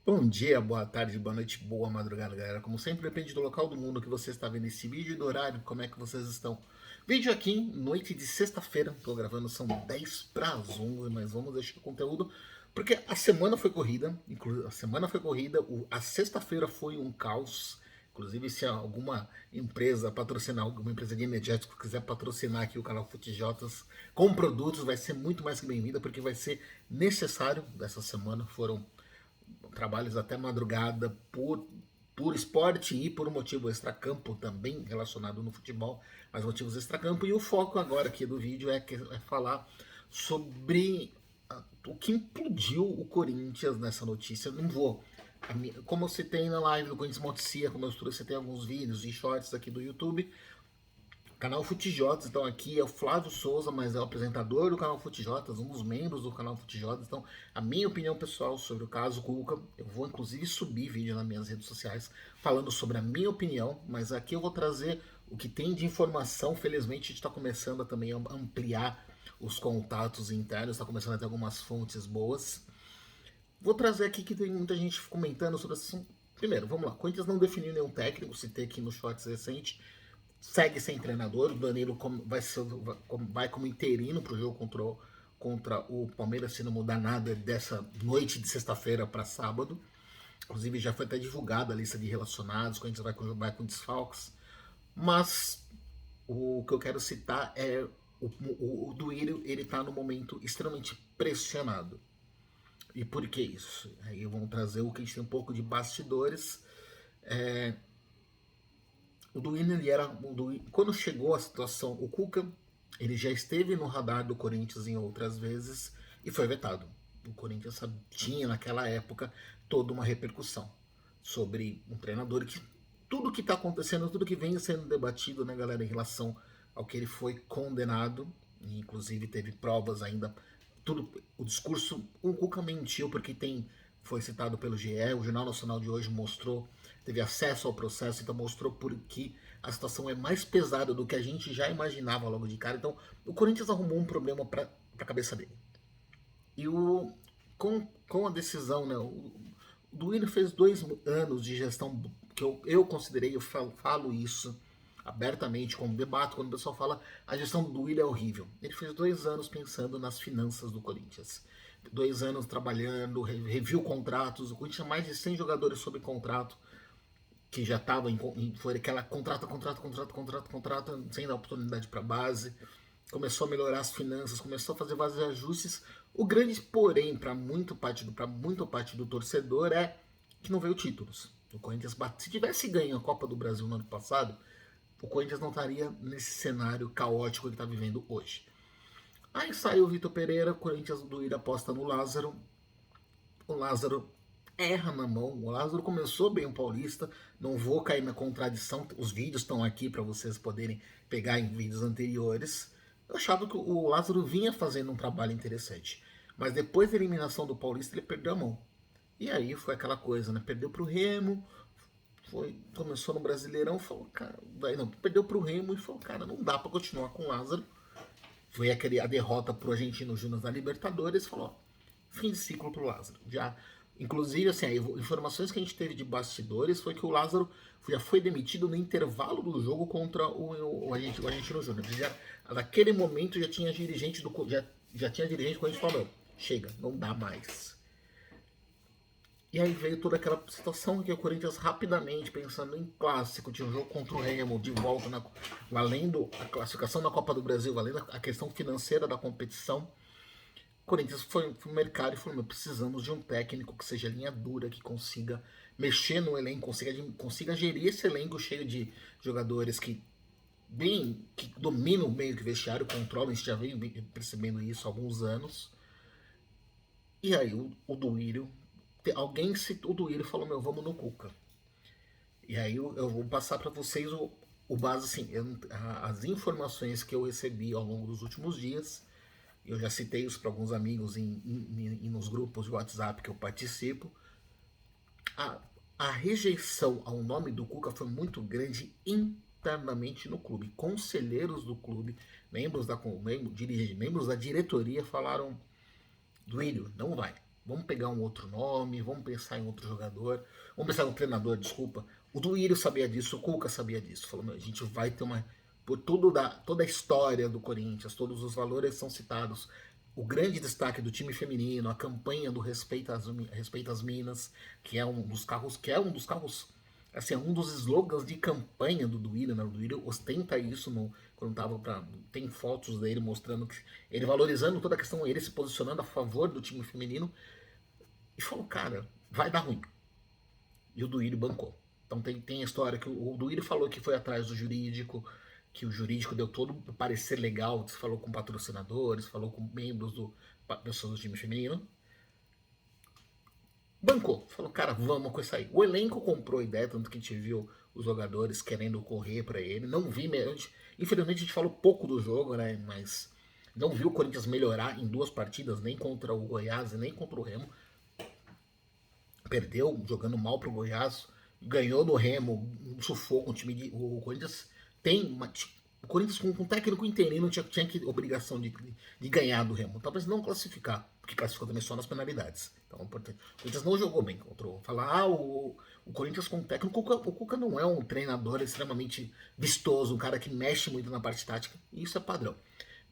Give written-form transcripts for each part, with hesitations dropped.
Bom dia, boa tarde, boa noite, boa madrugada, galera. Como sempre, depende do local do mundo que você está vendo esse vídeo e do horário, como é que vocês estão. Vídeo aqui, noite de sexta-feira, tô gravando, são 10 para as 11, mas vamos deixar o conteúdo, porque a semana foi corrida, a sexta-feira foi um caos. Inclusive, se alguma empresa patrocinar, alguma empresa de energético quiser patrocinar aqui o canal Futijotas com produtos, vai ser muito mais que bem-vinda, porque vai ser necessário. Dessa semana foram trabalhos até madrugada por esporte e por um motivo extracampo também relacionado no futebol, mas motivos extracampo. E o foco agora aqui do vídeo é falar sobre o que implodiu o Corinthians nessa notícia. Eu não vou. Como eu citei na live do Corinthians Noticia, como eu trouxe até alguns vídeos e shorts aqui do YouTube, canal Futijotas, então aqui é o Flávio Souza, mas é o apresentador do canal Futijotas, um dos membros do canal Futijotas. Então, a minha opinião pessoal sobre o caso Cuca, eu vou inclusive subir vídeo nas minhas redes sociais falando sobre a minha opinião, mas aqui eu vou trazer o que tem de informação. Felizmente a gente está começando a também ampliar os contatos internos, está começando a ter algumas fontes boas. Vou trazer aqui que tem muita gente comentando sobre essa. Primeiro, vamos lá. O Corinthians não definiu nenhum técnico, citei aqui no shorts recente. Segue sem treinador. O Danilo vai como interino para o jogo contra o Palmeiras, se não mudar nada dessa noite de sexta-feira para sábado. Inclusive já foi até divulgada a lista de relacionados. O Corinthians vai com desfalques. Mas o que eu quero citar é o Duílio. Ele está no momento extremamente pressionado. E por que isso? Aí vamos trazer o que a gente tem um pouco de bastidores. O Duílio, quando chegou a situação, o Cuca, ele já esteve no radar do Corinthians em outras vezes e foi vetado. O Corinthians tinha naquela época toda uma repercussão sobre um treinador que tudo que está acontecendo, tudo que vem sendo debatido, né, galera, em relação ao que ele foi condenado, e inclusive teve provas ainda, tudo, o discurso, o Cuca mentiu porque foi citado pelo GE, o Jornal Nacional de hoje mostrou, teve acesso ao processo, então mostrou por que a situação é mais pesada do que a gente já imaginava logo de cara. Então o Corinthians arrumou um problema para a cabeça dele. E com a decisão, né, o Duílio fez 2 anos de gestão que eu considerei, eu falo isso abertamente, como debato, quando o pessoal fala a gestão do Duílio é horrível. Ele fez 2 anos pensando nas finanças do Corinthians. 2 anos trabalhando, reviu contratos. O Corinthians tinha mais de 100 jogadores sob contrato, que já estava foi aquela contrato, sem dar oportunidade para base. Começou a melhorar as finanças, começou a fazer vários ajustes. O grande porém para muito parte do torcedor é que não veio títulos. O Corinthians, se tivesse ganho a Copa do Brasil no ano passado, o Corinthians não estaria nesse cenário caótico que está vivendo hoje. Aí saiu o Vitor Pereira, o Corinthians do Ira aposta no Lázaro. O Lázaro erra na mão. O Lázaro começou bem o Paulista. Não vou cair na contradição. Os vídeos estão aqui para vocês poderem pegar em vídeos anteriores. Eu achava que o Lázaro vinha fazendo um trabalho interessante. Mas depois da eliminação do Paulista, ele perdeu a mão. E aí foi aquela coisa, né? Perdeu pro Remo, começou no Brasileirão, falou, cara, não, perdeu pro Remo e falou, cara, não dá para continuar com o Lázaro. Foi a derrota pro Argentino Júnior na Libertadores, falou, fim de ciclo pro Lázaro. Já, inclusive, assim, informações que a gente teve de bastidores foi que o Lázaro já foi demitido no intervalo do jogo contra o Argentino Júnior. Naquele momento já tinha dirigente já tinha dirigente quando a gente falou, chega, não dá mais. E aí veio toda aquela situação que o Corinthians rapidamente, pensando em clássico, tinha um jogo contra o Remo, de volta, valendo a classificação na Copa do Brasil, valendo a questão financeira da competição. O Corinthians foi pro mercado e falou, precisamos de um técnico que seja linha dura, que consiga mexer no elenco, consiga gerir esse elenco cheio de jogadores que dominam meio que o vestiário, controlam, a gente já vem percebendo isso há alguns anos. E aí o Duílio, alguém citou o Duílio e falou, vamos no Cuca. E aí eu vou passar para vocês o base, assim, as informações que eu recebi ao longo dos últimos dias. Eu já citei isso para alguns amigos e nos grupos de WhatsApp que eu participo. A rejeição ao nome do Cuca foi muito grande internamente no clube. Conselheiros do clube, membros da diretoria falaram, Duílio, não vai. vamos pegar um outro nome, vamos pensar em outro jogador, vamos pensar em um treinador, desculpa. O Duílio sabia disso, o Cuca sabia disso. Falou, meu, a gente vai ter uma... Por toda a história do Corinthians, todos os valores são citados. O grande destaque do time feminino, a campanha do Respeita as Minas, que é um dos carros, assim, um dos slogans de campanha do Duílio, né? O Duílio ostenta isso quando tava tem fotos dele mostrando que ele valorizando toda a questão, ele se posicionando a favor do time feminino e falou, cara, vai dar ruim. E o Duílio bancou. Então tem a história que o Duílio falou que foi atrás do jurídico, que o jurídico deu todo o parecer legal, falou com patrocinadores, falou com membros pessoas do time feminino. Bancou, falou, cara, vamos com isso aí. O elenco comprou a ideia, tanto que a gente viu os jogadores querendo correr para ele. Não vi, infelizmente a gente falou pouco do jogo, né? Mas não viu o Corinthians melhorar em 2 partidas, nem contra o Goiás e nem contra o Remo. Perdeu jogando mal pro Goiás, ganhou no Remo, um sufoco, o Corinthians tem o Corinthians com um técnico interino tinha que obrigação de ganhar do Remo, talvez não classificar, porque classificou também só nas penalidades. Então, o Corinthians não jogou bem contra o Corinthians com o técnico. O Cuca não é um treinador extremamente vistoso, um cara que mexe muito na parte tática, e isso é padrão.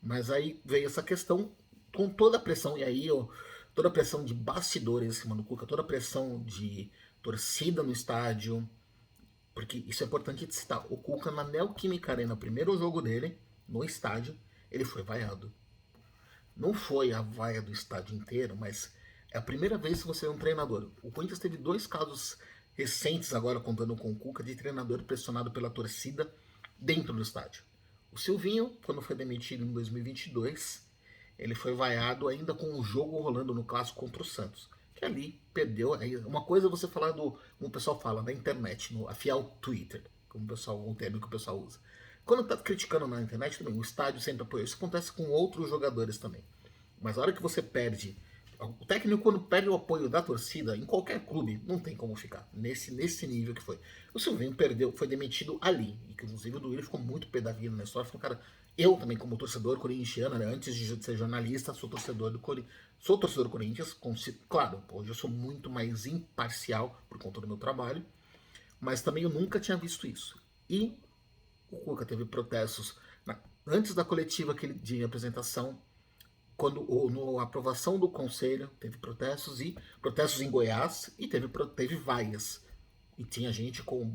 Mas aí veio essa questão com toda a pressão, e aí toda a pressão de bastidores em cima do Cuca, toda a pressão de torcida no estádio, porque isso é importante de citar. O Cuca na Neoquímica Arena, o primeiro jogo dele, no estádio, ele foi vaiado. Não foi a vaia do estádio inteiro, mas é a primeira vez que você é um treinador. O Corinthians teve 2 casos recentes agora, contando com o Cuca, de treinador pressionado pela torcida dentro do estádio. O Silvinho, quando foi demitido em 2022, ele foi vaiado ainda com o jogo rolando no clássico contra o Santos, que ali perdeu. Uma coisa é você falar como o pessoal fala na internet, no afiar Twitter, como um termo que o pessoal usa. Quando tá criticando na internet também, o estádio sempre apoia. Isso acontece com outros jogadores também. Mas a hora que você perde, o técnico quando perde o apoio da torcida, em qualquer clube, não tem como ficar. Nesse nível que foi. O Silvinho foi demitido ali. E que inclusive o Duílio ficou muito pé da vida na história. Falou, cara, eu também como torcedor corintiano, né, antes de ser jornalista, sou torcedor do Corinthians. Claro, hoje eu sou muito mais imparcial por conta do meu trabalho. Mas também eu nunca tinha visto isso. E o Cuca teve protestos antes da coletiva de apresentação, quando na aprovação do conselho, teve protestos em Goiás e teve vaias. E tinha gente com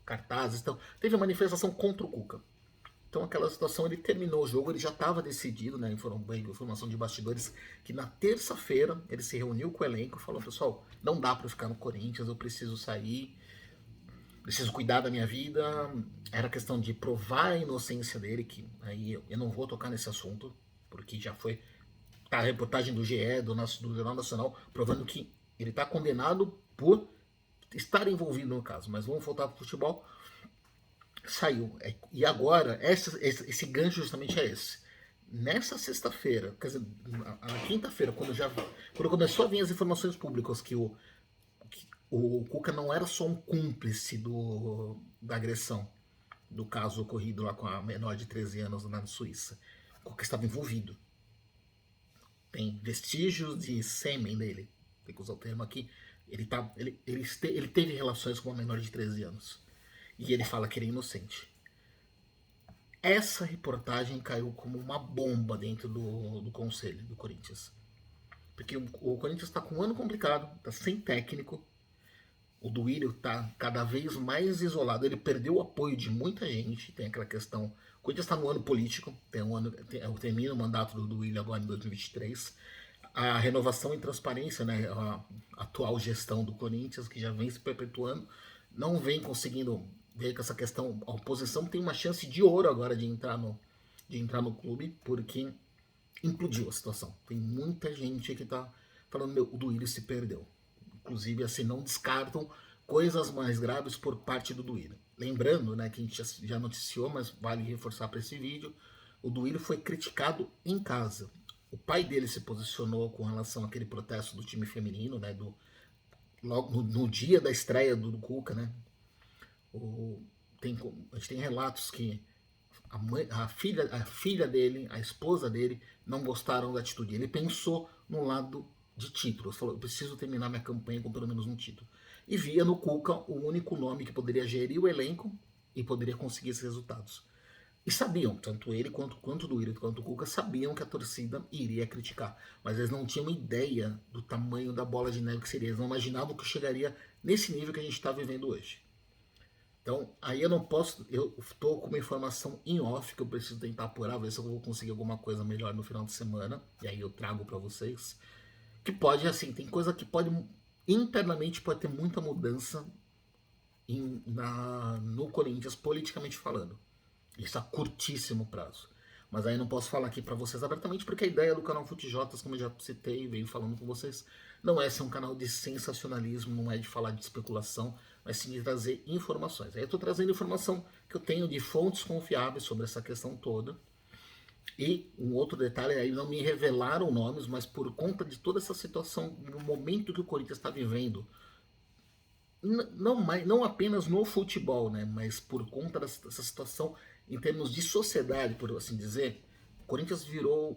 cartazes, então teve manifestação contra o Cuca. Então aquela situação, ele terminou o jogo, ele já estava decidido, né? Informação de bastidores, que na terça-feira ele se reuniu com o elenco e falou, pessoal, não dá para ficar no Corinthians, eu preciso sair, preciso cuidar da minha vida. Era questão de provar a inocência dele, que aí eu não vou tocar nesse assunto, porque já foi a reportagem do GE, do Jornal Nacional, provando que ele está condenado por estar envolvido no caso. Mas vamos voltar para o futebol. Saiu. E agora, esse gancho justamente é esse. Nessa sexta-feira, quer dizer, na quinta-feira, quando começou a vir as informações públicas que o Cuca não era só um cúmplice da agressão, do caso ocorrido lá com a menor de 13 anos na Suíça. O Cuca estava envolvido. Tem vestígios de sêmen dele, tem que usar o termo aqui. Ele teve relações com uma menor de 13 anos. E ele fala que ele é inocente. Essa reportagem caiu como uma bomba dentro do conselho do Corinthians. Porque o Corinthians está com um ano complicado, está sem técnico. O Duílio está cada vez mais isolado. Ele perdeu o apoio de muita gente. Tem aquela questão. O Corinthians está no ano político. Termina o mandato do Duílio agora em 2023. A renovação e transparência, né, a atual gestão do Corinthians, que já vem se perpetuando, não vem conseguindo ver com essa questão. A oposição tem uma chance de ouro agora de entrar no clube, porque implodiu a situação. Tem muita gente que está falando, meu, o Duílio se perdeu. Inclusive, assim, não descartam coisas mais graves por parte do Duílio. Lembrando, né, que a gente já noticiou, mas vale reforçar para esse vídeo, o Duílio foi criticado em casa. O pai dele se posicionou com relação àquele protesto do time feminino, né, logo no dia da estreia do Cuca, né. A gente tem relatos que a filha dele, a esposa dele, não gostaram da atitude. Ele pensou no lado de títulos. Falou, eu preciso terminar minha campanha com pelo menos um título. E via no Cuca o único nome que poderia gerir o elenco e poderia conseguir esses resultados. E sabiam, tanto ele quanto o Duílio, quanto o Cuca, sabiam que a torcida iria criticar. Mas eles não tinham ideia do tamanho da bola de neve que seria. Eles não imaginavam que chegaria nesse nível que a gente está vivendo hoje. Então, aí eu não posso. Eu estou com uma informação em off que eu preciso tentar apurar, ver se eu vou conseguir alguma coisa melhor no final de semana. E aí eu trago para vocês. Que pode, assim, tem coisa que pode. Internamente pode ter muita mudança no Corinthians, politicamente falando. Isso a curtíssimo prazo. Mas aí não posso falar aqui para vocês abertamente, porque a ideia do canal Futejotas, como eu já citei e venho falando com vocês, não é ser um canal de sensacionalismo, não é de falar de especulação, mas sim de trazer informações. Aí eu estou trazendo informação que eu tenho de fontes confiáveis sobre essa questão toda. E um outro detalhe, aí não me revelaram nomes, mas por conta de toda essa situação, no momento que o Corinthians está vivendo, não apenas no futebol, né, mas por conta dessa situação em termos de sociedade, por assim dizer, o Corinthians virou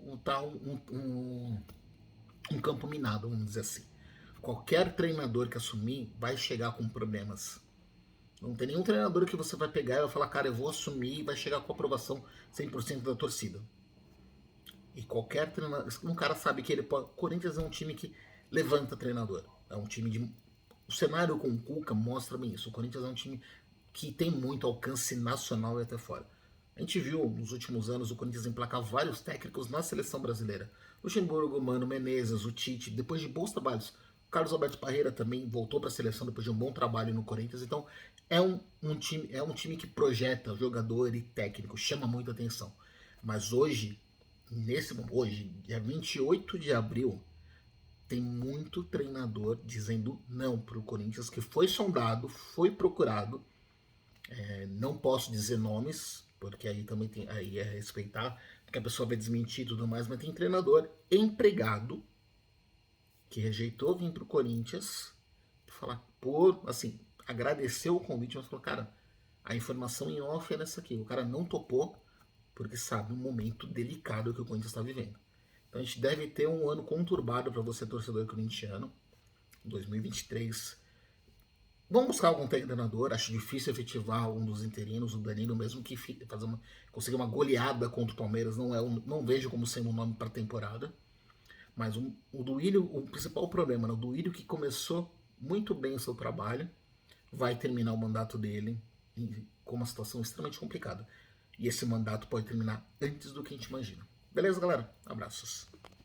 um campo minado, vamos dizer assim. Qualquer treinador que assumir vai chegar com problemas. Não tem nenhum treinador que você vai pegar e vai falar, cara, eu vou assumir e vai chegar com aprovação 100% da torcida. E qualquer treinador, um cara sabe que ele pode. O Corinthians é um time que levanta treinador. É um time de. O cenário com o Cuca mostra bem isso. O Corinthians é um time que tem muito alcance nacional e até fora. A gente viu nos últimos anos o Corinthians emplacar vários técnicos na seleção brasileira. Luxemburgo, Mano Menezes, o Tite, depois de bons trabalhos. O Carlos Alberto Parreira também voltou para a seleção depois de um bom trabalho no Corinthians. Então é um time que projeta jogador e técnico, chama muita atenção. Mas hoje, hoje, dia 28 de abril, tem muito treinador dizendo não para o Corinthians, que foi sondado, foi procurado. Não posso dizer nomes, porque aí também tem, aí é respeitar, porque a pessoa vai desmentir e tudo mais, mas tem treinador empregado que rejeitou vir para o Corinthians, falar por, assim, agradeceu o convite, mas falou, cara, a informação em off é nessa aqui. O cara não topou, porque sabe o momento delicado que o Corinthians está vivendo. Então a gente deve ter um ano conturbado para você, torcedor corintiano. 2023. Vamos buscar algum treinador. Acho difícil efetivar um dos interinos, o Danilo, mesmo que conseguir uma goleada contra o Palmeiras. Não vejo como sendo um nome para a temporada. Mas o Duílio, o principal problema, né? O Duílio que começou muito bem o seu trabalho, vai terminar o mandato dele com uma situação extremamente complicada. E esse mandato pode terminar antes do que a gente imagina. Beleza, galera? Abraços.